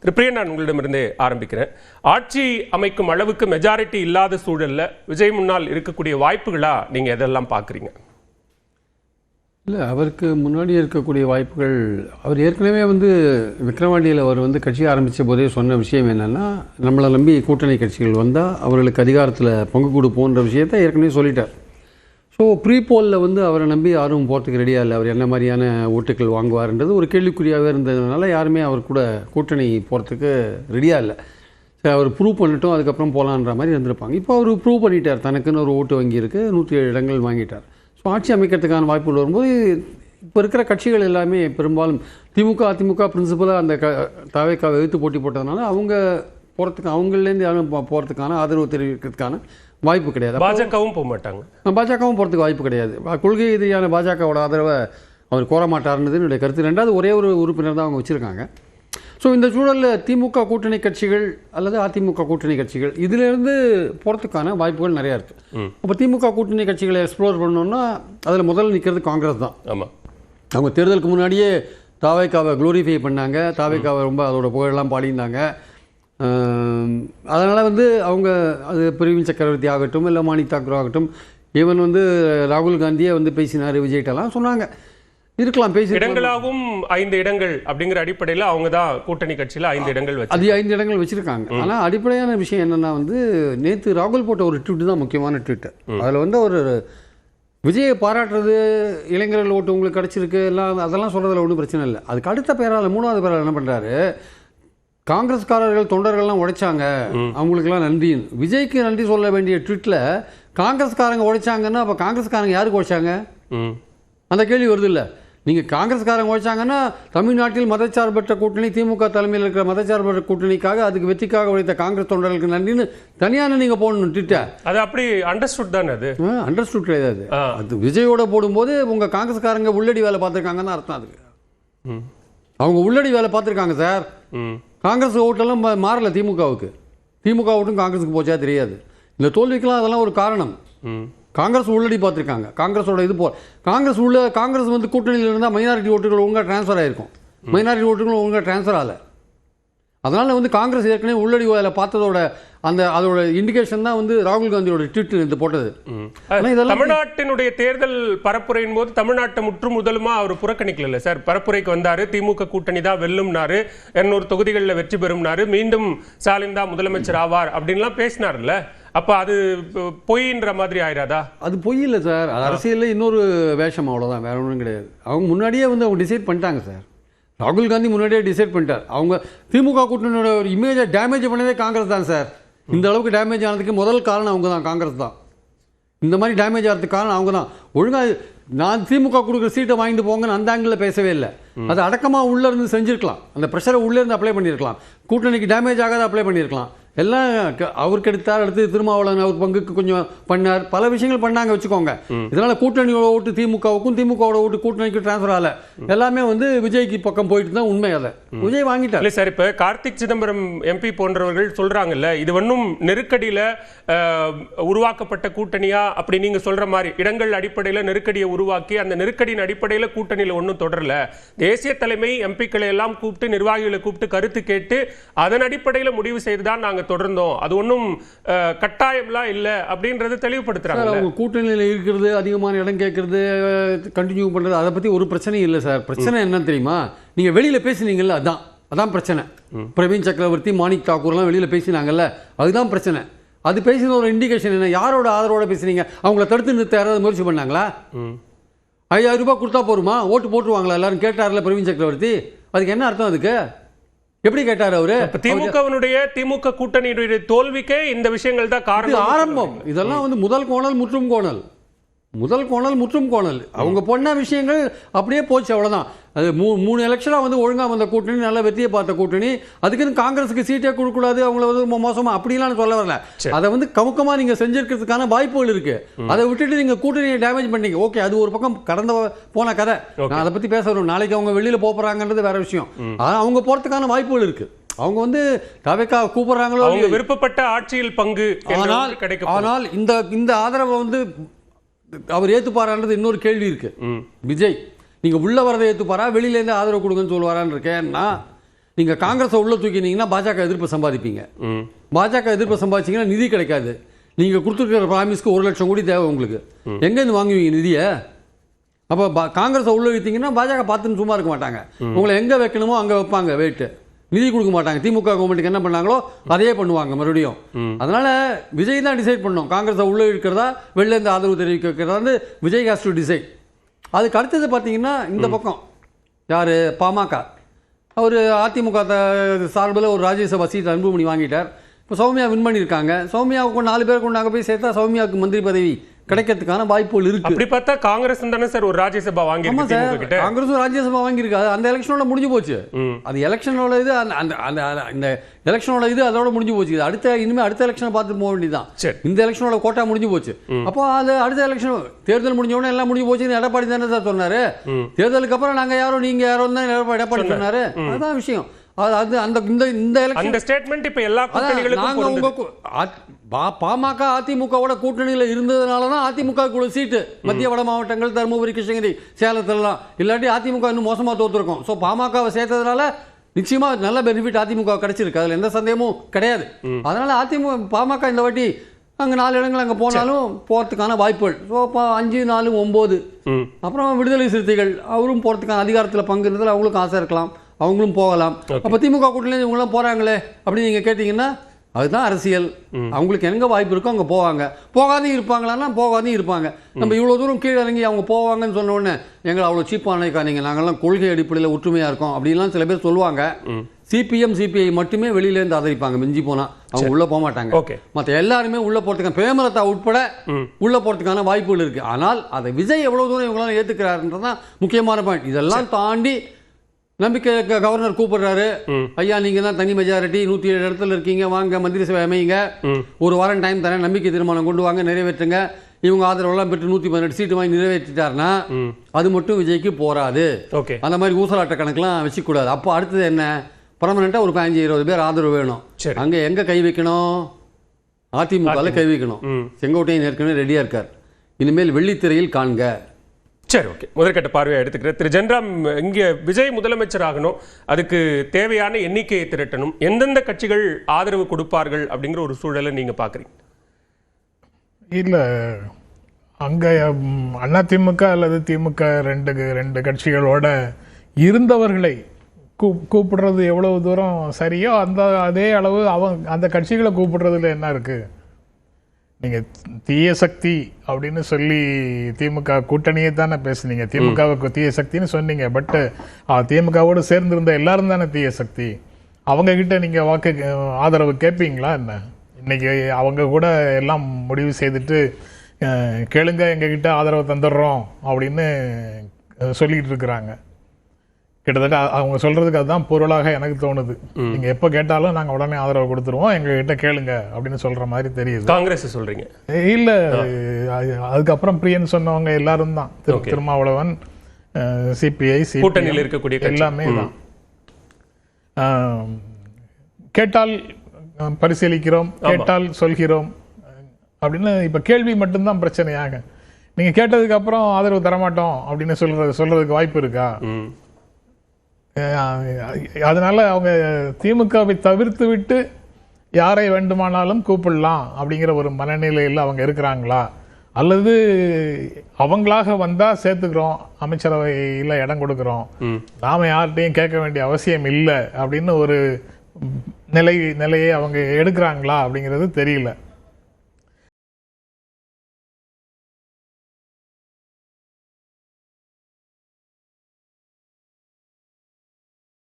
திரு பிரியன், நான் உங்களிடமிருந்தே ஆரம்பிக்கிறேன். ஆட்சி அமைக்கும் அளவுக்கு மெஜாரிட்டி இல்லாத சூழல்ல விஜய் முன்னால் இருக்கக்கூடிய வாய்ப்புகளா நீங்க எதெல்லாம் பார்க்குறீங்க? இல்லை, அவருக்கு முன்னாடி இருக்கக்கூடிய வாய்ப்புகள், அவர் ஏற்கனவே விக்ரவாண்டியில் அவர் கட்சி ஆரம்பித்த போதே சொன்ன விஷயம் என்னென்னா, நம்மளை நம்பி கூட்டணி கட்சிகள் வந்தால் அவர்களுக்கு அதிகாரத்தில் பங்கு கொடுப்போன்ற விஷயத்தை ஏற்கனவே சொல்லிட்டார். ஸோ ப்ரீபோலில் அவரை நம்பி யாரும் போகிறதுக்கு ரெடியாக இல்லை. அவர் என்ன மாதிரியான ஓட்டுகள் வாங்குவார்ன்றது ஒரு கேள்விக்குறியாகவே இருந்ததுனால யாருமே அவர் கூட கூட்டணி போகிறதுக்கு ரெடியாக இல்லை. சரி, அவர் ப்ரூவ் பண்ணிட்டோம், அதுக்கப்புறம் போகலான்ற மாதிரி இருந்திருப்பாங்க. இப்போ அவர் ப்ரூவ் பண்ணிட்டார், தனக்குன்னு ஒரு ஓட்டு வங்கி இருக்குது, 107 இடங்கள் வாங்கிட்டார். ஸோ ஆட்சி அமைக்கிறதுக்கான வாய்ப்புகள் வரும்போது இப்போ இருக்கிற கட்சிகள் எல்லாமே பெரும்பாலும் திமுக அதிமுக பிரின்சிபலாக அந்த தாவேக்காவை எதிர்த்து போட்டி போட்டதுனால அவங்க போகிறதுக்கு, அவங்கள்லேருந்து யாரும் போகிறதுக்கான ஆதரவு தெரிவிக்கிறதுக்கான வாய்ப்பு கிடையாது. பாஜகவும் போக மாட்டாங்க, பாஜகவும் போகிறதுக்கு வாய்ப்பு கிடையாது. கொள்கை ரீதியான பாஜகவோட ஆதரவை அவர் கோர மாட்டார்ன்றது என்னுடைய கருத்து. ரெண்டாவது, ஒரே ஒரு உறுப்பினர் தான் அவங்க வச்சுருக்காங்க. ஸோ இந்த சூழலில் திமுக கூட்டணி கட்சிகள் அல்லது அதிமுக கூட்டணி கட்சிகள் இதிலிருந்து போகிறதுக்கான வாய்ப்புகள் நிறையா இருக்குது. அப்போ திமுக கூட்டணி கட்சிகளை எக்ஸ்ப்ளோர் பண்ணோன்னா அதில் முதல்ல நிற்கிறது காங்கிரஸ் தான். ஆமாம், அவங்க தேர்தலுக்கு முன்னாடியே தாவேக்காவை க்ளோரிஃபை பண்ணாங்க, தாவேக்காவை ரொம்ப அதோட புகழெல்லாம் பாடியிருந்தாங்க. அதனால் அவங்க அது பிரவீன் சக்கரவர்த்தி ஆகட்டும், இல்லை மாணிக் தாக்கூர் ஆகட்டும், ஈவன் ராகுல் காந்தியே பேசினார், விஜய்கிட்டலாம் சொன்னாங்க, இருக்கலாம் பேசி. இடங்களாகவும் 5 இடங்கள் அப்படிங்கிற அடிப்படையில் அவங்க தான் கூட்டணி கட்சியில் 5 இடங்கள் வச்சு அது 5 இடங்கள் வச்சுருக்காங்க. ஆனால் அடிப்படையான விஷயம் என்னென்னா நேற்று ராகுல் போட்ட ஒரு ட்வீட் தான் முக்கியமான ட்வீட்டு. அதில் ஒரு விஜயை பாராட்டுறது, இளைஞர்கள் ஓட்டு உங்களுக்கு கிடச்சிருக்கு எல்லாம், அதெல்லாம் சொல்கிறதுல ஒன்றும் பிரச்சனை இல்லை. அதுக்கு அடுத்த பேரால் 3வது பேரால் என்ன பண்ணுறாரு, காங்கிரஸ்காரர்கள் தொண்டர்கள்லாம் உடைச்சாங்க, அவங்களுக்கெல்லாம் நன்றி. விஜய்க்கு நன்றி சொல்ல வேண்டிய ட்வீட்டில் காங்கிரஸ்காரங்க உடைச்சாங்கன்னா அப்போ காங்கிரஸ்காரங்க யாருக்கு உடைச்சாங்க? அந்த கேள்வி வருது இல்லை. நீங்கள் காங்கிரஸ்காரங்க உழைச்சாங்கன்னா தமிழ்நாட்டில் மதச்சார்பற்ற கூட்டணி, திமுக தலைமையில் இருக்கிற மதச்சார்பற்ற கூட்டணிக்காக, அதுக்கு வெற்றிக்காக உழைத்த காங்கிரஸ் தொண்டர்களுக்கு நன்றின்னு தனியான நீங்கள் போடணும் ட்விட்டர். அது அப்படி அண்டர்ஸ்டுட் தானே? அது அண்டர்ஸ்டுட் கிடையாது. அது விஜயோட போடும்போது உங்கள் காங்கிரஸ்காரங்க உள்ளடி வேலை பார்த்துருக்காங்கன்னு அர்த்தம். அதுக்கு அவங்க உள்ளடி வேலை பார்த்துருக்காங்க சார். காங்கிரஸ் ஓட்டெல்லாம் மாறல திமுகவுக்கு. திமுக ஓட்டும் காங்கிரஸுக்கு போச்சா தெரியாது. இந்த தோல்விக்கெல்லாம் அதெல்லாம் ஒரு காரணம். காங்கிரஸ் உள்ளடி பார்த்துருக்காங்க. காங்கிரஸோட இது காங்கிரஸ் கூட்டணியில் இருந்தால் மைனாரிட்டி ஓட்டுகள் ஒழுங்காக ட்ரான்ஸ்ஃபர் ஆகிருக்கும். மைனாரிட்டி ஓட்டுகள் ஒழுங்காக ட்ரான்ஸ்ஃபர் ஆகலை. அதனால் காங்கிரஸ் ஏற்கனவே உள்ளடி வேலை பார்த்ததோட அதோட இண்டிகேஷன் தான் ராகுல் காந்தியோட ட்வீட் இது போட்டது. தமிழ்நாட்டினுடைய தேர்தல் பரப்புரையின் போது தமிழ்நாட்டை முற்றும் முதலுமா அவர் புறக்கணிக்கல சார். பரப்புரைக்கு வந்தாரு, திமுக கூட்டணி தான் வெல்லும்னாரு, 200 தொகுதிகளில் வெற்றி பெறும்னாரு, மீண்டும் ஸ்டாலின் தான் முதலமைச்சர் ஆவார் அப்படின்லாம் பேசினார்ல. அப்ப அது பொய்ன்ற மாதிரி ஆயிராதா? அது பொய் இல்லை சார். அது அரசியலில் இன்னொரு வேஷம், அவ்வளோதான், வேற ஒன்றும் கிடையாது. அவங்க முன்னாடியே அவங்க டிசைட் பண்ணிட்டாங்க சார். ராகுல் காந்தி முன்னாடியே டிசைட் பண்ணிட்டார். அவங்க திமுக கூட்டணியோட ஒரு இமேஜை டேமேஜ் பண்ணதே காங்கிரஸ் தான் சார். இந்த அளவுக்கு டேமேஜ் ஆனதுக்கு முதல் காரணம் அவங்க தான், காங்கிரஸ் தான். இந்த மாதிரி டேமேஜ் ஆகிறதுக்கு காரணம் அவங்க தான். ஒழுங்காக நான் திமுக கொடுக்குற சீட்டை வாங்கிட்டு போங்கன்னு அந்த ஆங்கிளில் பேசவே இல்லை. அது அடக்கமாக உள்ளே இருந்து செஞ்சுருக்கலாம். அந்த ப்ரெஷரை உள்ளே இருந்து அப்ளை பண்ணியிருக்கலாம். கூட்டணிக்கு டேமேஜ் ஆகாத அப்ளை பண்ணியிருக்கலாம். எல்லாம் அவருக்கு எடுத்தார். அடுத்து திருமாவளவன் அவர் பங்குக்கு கொஞ்சம் பண்ணார், பல விஷயங்கள் பண்ணாங்க வச்சுக்கோங்க. இதனால கூட்டணியோட ஓட்டு திமுகவுக்கும், திமுகவோட ஓட்டு கூட்டணிக்கு டிரான்ஸ்ஃபர் ஆகல. எல்லாமே விஜய்க்கு பக்கம் போயிட்டு தான் உண்மை. அதை விஜய் வாங்கிட்டார். இல்லை சார், இப்போ கார்த்திக் சிதம்பரம் எம்பி போன்றவர்கள் சொல்றாங்கல்ல, இது ஒன்றும் நெருக்கடியில் உருவாக்கப்பட்ட கூட்டணியா அப்படி நீங்க சொல்ற மாதிரி இடங்கள் அடிப்படையில் நெருக்கடியை உருவாக்கி அந்த நெருக்கடியின் அடிப்படையில் கூட்டணியில் ஒன்றும் தொடரல. தேசிய தலைமை எம்பிக்களை எல்லாம் கூப்பிட்டு, நிர்வாகிகளை கூப்பிட்டு கருத்து கேட்டு அதன் அடிப்படையில் முடிவு செய்துதான் நாங்கள் தொடர்ந்தோம். அது ஒன்றும் கட்டாயம்லாம் இல்லை அப்படின்றது தெளிவுபடுத்துறாங்க. அவங்க கூட்டணியில் இருக்கிறது, அதிகமான இடம் கேட்கறது, கண்டினியூ பண்றது, அதை பத்தி ஒரு பிரச்சனையும் இல்லை சார். பிரச்சனை என்ன தெரியுமா? நீங்க வெளியில பேசினீங்கல்ல, அதான் பிரச்சனை. பிரவீன் சக்கரவர்த்தி, மாணிக் தாக்கூர்லாம் வெளியில பேசினாங்கல்ல, அதுதான் பிரச்சனை. அது பேசின ஒரு இண்டிகேஷன் என்ன? யாரோட ஆதரவோட பேசுனீங்க? அவங்கள தடுத்து நிறுத்த யாராவது முயற்சி பண்ணாங்களா? 5000 ரூபாய் கொடுத்தா போருமா, ஓட்டு போட்டுருவாங்களா எல்லாரும் கேட்டார்ல பிரவீன் சக்கரவர்த்தி? அதுக்கு என்ன அர்த்தம்? அதுக்கு எப்படி கேட்டார் அவரு? திமுக கூட்டணியுடைய தோல்விக்கே இந்த விஷயங்கள் தான் காரணம், ஆரம்பம். இதெல்லாம் முதல் கோணல் முற்றும் கோணல். அவங்க பண்ண விஷயங்கள் அப்படியே போச்சு, அவ்வளவுதான். அது 3 எலெக்ஷனாக ஒழுங்கா வந்த கூட்டணி, நல்ல வெற்றியை பார்த்த கூட்டணி. அதுக்குன்னு காங்கிரஸுக்கு சீட்டே கொடுக்கக்கூடாது, அவங்கள மோசமா அப்படிலாம் சொல்ல வரல. அதை கமுக்கமா நீங்க செஞ்சிருக்கிறதுக்கான வாய்ப்புகள் இருக்கு. அதை விட்டுட்டு நீங்க கூட்டணியை டேமேஜ் பண்ணீங்க. ஓகே, அது ஒரு பக்கம் கடந்த போன கதை. நான் அதை பத்தி பேசணும். நாளைக்கு அவங்க வெளியில போறாங்கன்றது வேற விஷயம். அவங்க போறதுக்கான வாய்ப்புகள் இருக்கு. அவங்க தவேக்கா கூப்பிடுறாங்களோ, அவங்க விருப்பப்பட்ட ஆட்சியில் பங்கு கிடைக்கும். ஆனால் இந்த ஆதரவை அவர் ஏத்துப்பாரான்றது இன்னொரு கேள்வி இருக்கு. விஜய் நீங்க உள்ள வரதை ஏத்துப்பாரா, வெளியில இருந்து ஆதரவு கொடுங்கன்னு சொல்லுவாரான்னு இருக்கேன்னா, நீங்கள் காங்கிரஸை உள்ள தூக்கினீங்கன்னா பாஜக எதிர்ப்பு சம்பாதிப்பீங்க. பாஜக எதிர்ப்பு சம்பாதிச்சிங்கன்னா நிதி கிடைக்காது. நீங்கள் கொடுத்துருக்கிற ப்ராமிஸ்க்கு 1 லட்சம் கோடி தேவை உங்களுக்கு. எங்கேருந்து வாங்குவீங்க நிதியை? அப்போ காங்கிரஸை உள்ள வைத்தீங்கன்னா பாஜக பார்த்துன்னு சும்மா இருக்க மாட்டாங்க. உங்களை எங்கே வைக்கணுமோ அங்கே வைப்பாங்க. வெயிட்டு நிதி கொடுக்க மாட்டாங்க. திமுக கவர்மெண்ட்டுக்கு என்ன பண்ணாங்களோ அதையே பண்ணுவாங்க மறுபடியும். அதனால விஜய் தான் டிசைட் பண்ணோம், காங்கிரஸை உள்ள இருக்கிறதா வெளிலேருந்து ஆதரவு தெரிவிக்க வைக்கிறதா வந்து விஜய் ஹாஸ் டு டிசைட். அதுக்கு அடுத்தது பார்த்தீங்கன்னா இந்த பக்கம் யார், பாமக, அவர் அதிமுக சார்பில் ஒரு ராஜ்யசபா சீட் அன்புமணி வாங்கிட்டார். இப்போ சௌமியா வின் பண்ணியிருக்காங்க. சௌமியாவுக்கு 4 பேர் கொண்டு அங்கே போய் சேர்த்தா சௌமியாவுக்கு மந்திரி பதவி கிடைக்கிறதுக்கான வாய்ப்புகள் இருக்கு. அப்படி பார்த்தா காங்கிரஸ் தானே சார் ஒரு ராஜ்யசபா வாங்கியிருக்கு. காங்கிரஸும் ராஜ்யசபா வாங்கியிருக்காது. அந்த எலெக்ஷனோட முடிஞ்சு போச்சு. அது எலெக்ஷனோட இது, இந்த எலெக்ஷனோட இது அதோட முடிஞ்சு போச்சு. இனிமேல் அடுத்த எலெக்ஷனை பார்த்துட்டு போக வேண்டியதுதான். இந்த எலெக்ஷனோட கோட்டா முடிஞ்சு போச்சு. அப்போ அது அடுத்த எலெக்ஷன் தேர்தல் முடிஞ்ச உடனே எல்லாம் முடிஞ்சு போச்சு. எடப்பாடி தானே சார் சொன்னாரு. தேர்தலுக்கு அப்புறம் நாங்கள் யாரும் நீங்க யாரும் தான் எடப்பாடி சொன்னாரு. அதுதான் விஷயம். அந்த ஸ்டேட்மெண்ட் இப்ப எல்லா கூட்டணிகளுக்கும் பாமக அதிமுகவோட கூட்டணியில் இருந்ததுனால தான் அதிமுக சீட்டு மத்திய வட மாவட்டங்கள் தருமபுரி, கிருஷ்ணகிரி, சேலத்திலலாம். இல்லாட்டி அதிமுக இன்னும் மோசமாக தோற்றுருக்கும். ஸோ பாமகவை சேர்த்ததுனால நிச்சயமா நல்ல பெனிஃபிட் அதிமுக கிடைச்சிருக்கு. அதில் எந்த சந்தேகமும் கிடையாது. அதனால பாமக இந்த வாட்டி அங்கே 4 இடங்கள் அங்கே போனாலும் போகிறதுக்கான வாய்ப்புகள். ஸோ இப்போ 5, 4, 9 அப்புறம் விடுதலை சிறுத்தைகள் அவரும் போகிறதுக்கான அதிகாரத்தில் பங்குறதுல அவங்களுக்கும் ஆசை இருக்கலாம், அவங்களும் போகலாம். அப்போ திமுக கூட்டணியில் இவங்களாம் போகிறாங்களே அப்படின்னு நீங்கள் கேட்டிங்கன்னா அதுதான் அரசியல். அவங்களுக்கு எங்கே வாய்ப்பு இருக்கோ அங்கே போவாங்க. போகாதையும் இருப்பாங்களான்னா போகாதையும் இருப்பாங்க. நம்ம இவ்வளோ தூரம் கீழே இறங்கி அவங்க போவாங்கன்னு சொன்ன உடனே எங்களை அவ்வளோ சீப்பானக்காதீங்க, நாங்கள்லாம் கொள்கை அடிப்படையில் ஒற்றுமையாக இருக்கோம் அப்படின்லாம் சில பேர் சொல்லுவாங்க. சிபிஎம் சிபிஐ மட்டுமே வெளியிலேருந்து ஆதரிப்பாங்க. மிஞ்சி போனால் அவங்க உள்ளே போக மாட்டாங்க. மற்ற எல்லாருமே உள்ளே போகிறதுக்கான பிரேமலதா உட்பட உள்ளே போகிறதுக்கான வாய்ப்புகள் இருக்குது. ஆனால் அதை விஜய் எவ்வளோ தூரம் இவங்களாம் ஏற்றுக்கிறாருன்றதான் முக்கியமான பாயிண்ட். இதெல்லாம் தாண்டி நம்பிக்கை கவர்னர் கூப்பிடுறாரு, ஐயா நீங்க தான் தனி மெஜாரிட்டி 107 இடத்துல இருக்கீங்க, வாங்க மந்திரி சபை அமைங்க, 1 வாரம் டைம் தரேன், நம்பிக்கை தீர்மானம் கொண்டு வாங்க, நிறைவேற்றுங்க. இவங்க ஆதரவெல்லாம் பெற்று 118 சீட்டு வாங்கி நிறைவேற்றிட்டாருன்னா அது மட்டும் விஜய்க்கு போராது. அந்த மாதிரி ஊசலாட்ட கணக்கெல்லாம் வச்சுக்கூடாது. அப்போ அடுத்தது என்ன, பர்மனெண்ட்டாக ஒரு 15-20 பேர் ஆதரவு வேணும். அங்கே எங்கே கை வைக்கணும், அதிமுகவில் கை வைக்கணும். செங்கோட்டையன் ஏற்கனவே ரெடியாக இருக்கார். இனிமேல் வெள்ளித்திரையில் காண்க. சரி, ஓகே. முதற்கட்ட பார்வையை எடுத்துக்கிறேன். திரு ஜென்ராம், இங்கே விஜய் முதலமைச்சர் ஆகணும், அதுக்கு தேவையான எண்ணிக்கையை திரட்டணும், எந்தெந்த கட்சிகள் ஆதரவு கொடுப்பார்கள் அப்படிங்கிற ஒரு சூழலை நீங்க பாக்குறீங்க? இல்லை, அங்கே அதிமுக அல்லது திமுக ரெண்டு கட்சிகளோட இருந்தவர்களை கூப்பிடுறது எவ்வளவு தூரம் சரியோ அதே அளவு அந்த கட்சிகளை கூப்பிடுறதுல என்ன இருக்கு? நீங்கள் தீய சக்தி அப்படின்னு சொல்லி திமுக கூட்டணியே தானே பேசுனீங்க. திமுகவுக்கு தீய சக்தின்னு சொன்னீங்க. பட்டு திமுகவோடு சேர்ந்திருந்த எல்லாரும் தானே தீய சக்தி. அவங்கக்கிட்ட நீங்கள் ஆதரவு கேட்பீங்களா என்ன? இன்னைக்கு அவங்க கூட எல்லாம் முடிவு செய்துட்டு கேளுங்க எங்ககிட்ட ஆதரவு தந்துடுறோம் அப்படின்னு சொல்லிக்கிட்டு இருக்கிறாங்க. கிட்டத்தட்ட அவங்க சொல்றதுக்கு அதுதான் பொருளாக எனக்கு தோணுது. நீங்க எப்ப கேட்டாலும் நாங்க உடனே ஆதரவு கொடுத்துருவோம், எங்க கிட்ட கேளுங்க அப்படின்னு சொல்ற மாதிரி தெரியுது. காங்கிரஸ் சொல்றீங்க? இல்ல, அதுக்கப்புறம் பிரியன் சொன்னவங்க எல்லாரும் தான், திருமாவளவன், சிபிஐ, கூட்டணியில் இருக்கக்கூடிய எல்லாமே தான். கேட்டால் பரிசீலிக்கிறோம், கேட்டால் சொல்கிறோம் அப்படின்னு இப்ப கேள்வி மட்டும்தான் பிரச்சனையாக. நீங்க கேட்டதுக்கு அப்புறம் ஆதரவு தரமாட்டோம் அப்படின்னு சொல்றதுக்கு வாய்ப்பு இருக்கா? அதனால அவங்க திமுகவை தவிர்த்து விட்டு யாரை வேண்டுமானாலும் கூப்பிடலாம் அப்படிங்கிற ஒரு மனநிலையில் அவங்க இருக்கிறாங்களா? அல்லது அவங்களாக வந்தா சேர்த்துக்கிறோம், அமைச்சரவையில் இடம் கொடுக்கிறோம், நாம யார்கிட்டையும் கேட்க வேண்டிய அவசியம் இல்லை அப்படின்னு ஒரு நிலையை அவங்க எடுக்கிறாங்களா அப்படிங்கிறது தெரியல.